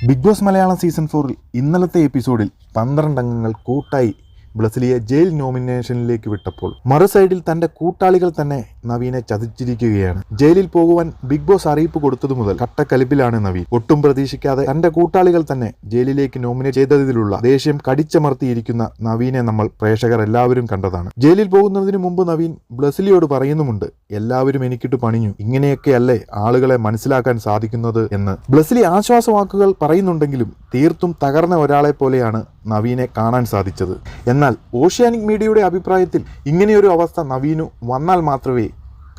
Big boss Malayalam season 4 ഇന്നലത്തെ എപ്പിസോഡിൽ 12 അംഗങ്ങൾ കൂട്ടായി ബ്ലസ്ലിയെ ജയിൽ നോമിനേഷനിലേക്ക് വിട്ടപ്പോൾ മറു സൈഡിൽ തന്റെ കൂട്ടാളികൾ തന്നെ നവീനെ ചതിച്ചിരിക്കുകയാണ്. ജയിലിൽ പോകുവാൻ ബിഗ് ബോസ് അറിയിപ്പ് കൊടുത്തതു മുതൽ കട്ടക്കലിപ്പിലാണ് നവീൻ. ഒട്ടും പ്രതീക്ഷിക്കാതെ തന്റെ കൂട്ടാളികൾ തന്നെ ജയിലിലേക്ക് നോമിനേറ്റ് ചെയ്തതിലുള്ള ദേഷ്യം കടിച്ചമർത്തിയിരിക്കുന്ന നവീനെ നമ്മൾ പ്രേക്ഷകർ എല്ലാവരും കണ്ടതാണ്. ജയിലിൽ പോകുന്നതിന് മുമ്പ് നവീൻ ബ്ലസ്ലിയോട് പറയുന്നുമുണ്ട്, എല്ലാവരും എനിക്കിട്ട് പണിഞ്ഞു, ഇങ്ങനെയൊക്കെയല്ലേ ആളുകളെ മനസ്സിലാക്കാൻ സാധിക്കുന്നത് എന്ന്. ബ്ലസ്ലി ആശ്വാസവാക്കുകൾ പറയുന്നുണ്ടെങ്കിലും തീർത്തും തകർന്ന ഒരാളെ പോലെയാണ് നവീനെ കാണാൻ സാധിച്ചത്. എന്നാൽ ഓഷ്യാനിക് മീഡിയയുടെ അഭിപ്രായത്തിൽ ഇങ്ങനെയൊരു അവസ്ഥ നവീനു വന്നാൽ മാത്രമേ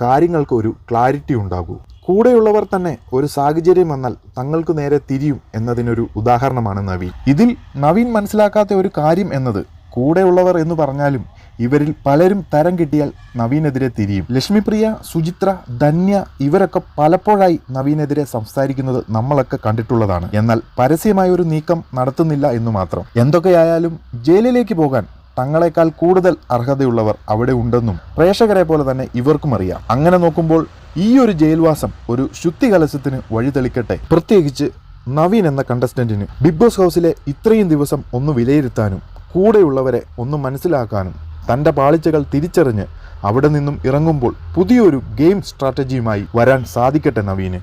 കാര്യങ്ങൾക്ക് ഒരു ക്ലാരിറ്റി ഉണ്ടാകൂ. കൂടെയുള്ളവർ തന്നെ ഒരു സാഹചര്യം വന്നാൽ തങ്ങൾക്ക് നേരെ തിരിയും എന്നതിനൊരു ഉദാഹരണമാണ് നവീൻ. ഇതിൽ നവീൻ മനസ്സിലാക്കാത്ത ഒരു കാര്യം എന്നത് കൂടെയുള്ളവർ എന്ന് പറഞ്ഞാലും ഇവരിൽ പലരും തരം കിട്ടിയാൽ നവീനെതിരെ തിരിയും. ലക്ഷ്മിപ്രിയ, സുചിത്ര, ധന്യ ഇവരൊക്കെ പലപ്പോഴായി നവീനെതിരെ സംസാരിക്കുന്നത് നമ്മളൊക്കെ കണ്ടിട്ടുള്ളതാണ്. എന്നാൽ പരസ്യമായ ഒരു നീക്കം നടത്തുന്നില്ല എന്ന് മാത്രം. എന്തൊക്കെയായാലും ജയിലിലേക്ക് പോകാൻ തങ്ങളെക്കാൾ കൂടുതൽ അർഹതയുള്ളവർ അവിടെ ഉണ്ടെന്നും പ്രേക്ഷകരെ പോലെ തന്നെ ഇവർക്കും അറിയാം. അങ്ങനെ നോക്കുമ്പോൾ ഈ ഒരു ജയിൽവാസം ഒരു ശുദ്ധി കലശത്തിന് വഴിതെളിക്കട്ടെ. പ്രത്യേകിച്ച് നവീൻ എന്ന കണ്ടസ്റ്റന്റിന് ബിഗ് ബോസ് ഹൗസിലെ ഇത്രയും ദിവസം ഒന്ന് വിലയിരുത്താനും കൂടെയുള്ളവരെ ഒന്ന് മനസ്സിലാക്കാനും തൻ്റെ പാളിച്ചകൾ തിരിച്ചറിഞ്ഞ് അവിടെ നിന്നും ഇറങ്ങുമ്പോൾ പുതിയൊരു ഗെയിം സ്ട്രാറ്റജിയുമായി വരാൻ സാധിക്കട്ടെ നവീന്.